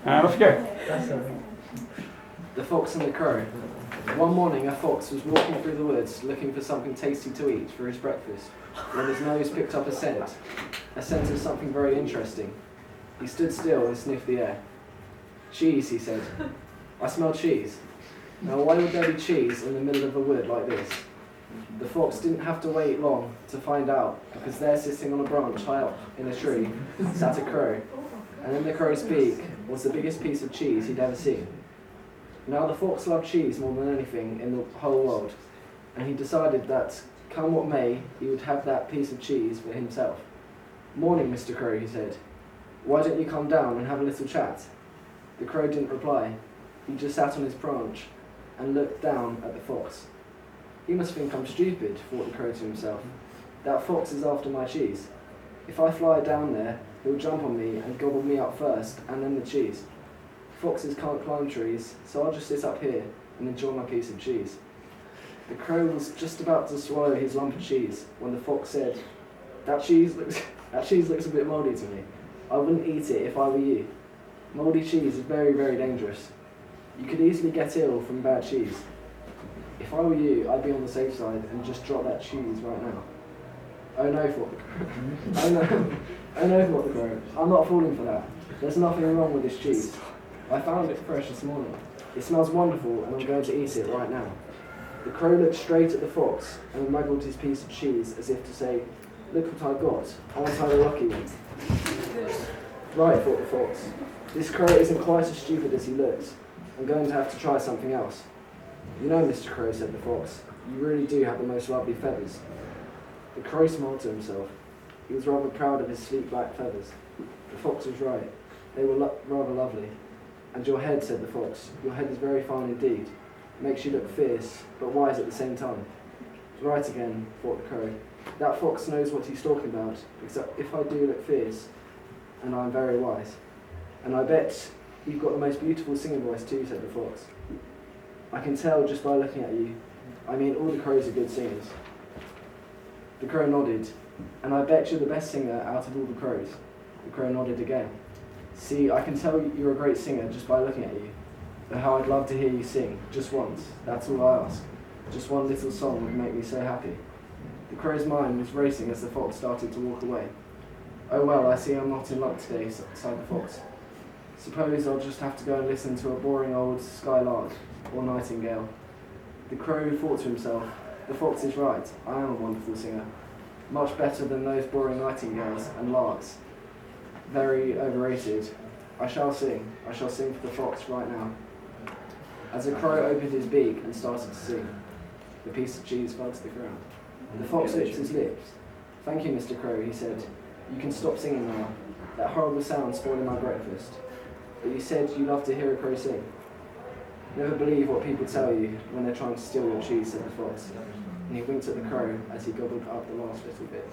And off you go. The Fox and the Crow. One morning a fox was walking through the woods looking for something tasty to eat for his breakfast when his nose picked up a scent of something very interesting. He stood still and sniffed the air. "Cheese," he said. "I smell cheese." Now why would there be cheese in the middle of a wood like this? The fox didn't have to wait long to find out, because there, sitting on a branch high up in a tree, sat a crow, and in the crow's beak was the biggest piece of cheese he'd ever seen. Now the fox loved cheese more than anything in the whole world, and he decided that, come what may, he would have that piece of cheese for himself. "Morning, Mr. Crow," he said. "Why don't you come down and have a little chat?" The crow didn't reply. He just sat on his branch and looked down at the fox. "He must think I'm stupid," thought the crow to himself. "That fox is after my cheese. If I fly down there, he'll jump on me and gobble me up first, and then the cheese. Foxes can't climb trees, so I'll just sit up here and enjoy my piece of cheese." The crow was just about to swallow his lump of cheese when the fox said, that cheese looks a bit mouldy to me. I wouldn't eat it if I were you. Mouldy cheese is very, very dangerous. You could easily get ill from bad cheese. If I were you, I'd be on the safe side and just drop that cheese right now." "Oh no," thought the crow. Oh no, thought the crow. "I'm not falling for that. There's nothing wrong with this cheese. I found it fresh this morning. It smells wonderful and I'm going to eat it right now." The crow looked straight at the fox and waggled his piece of cheese as if to say, "Look what I got. Aren't I the lucky one?" "Right," thought the fox. "This crow isn't quite as stupid as he looks. I'm going to have to try something else." "You know, Mr. Crow," said the fox, "you really do have the most lovely feathers." The crow smiled to himself. He was rather proud of his sleek black feathers. The fox was right. They were rather lovely. "And your head," said the fox. "Your head is very fine indeed. Makes you look fierce, but wise at the same time." "Right again," thought the crow. "That fox knows what he's talking about, because if I do look fierce, and I'm very wise. And I bet you've got the most beautiful singing voice too," said the fox. "I can tell just by looking at you. I mean, all the crows are good singers." The crow nodded. "And I bet you're the best singer out of all the crows." The crow nodded again. "See, I can tell you're a great singer just by looking at you. But how I'd love to hear you sing, just once. That's all I ask. Just one little song would make me so happy." The crow's mind was racing as the fox started to walk away. "Oh well, I see I'm not in luck today," sighed the fox. "Suppose I'll just have to go and listen to a boring old skylark or nightingale." The crow thought to himself, "The fox is right. I am a wonderful singer. Much better than those boring nightingales and larks. Very overrated. I shall sing. I shall sing for the fox right now." As the crow opened his beak and started to sing, the piece of cheese fell to the ground. The fox licked his lips. "Thank you, Mr. Crow," he said. "You can stop singing now. That horrible sound spoiling my breakfast. But you said you love to hear a crow sing." "Never believe what people tell you when they're trying to steal your cheese," said the fox. And he winked at the crow as he gobbled up the last little bit.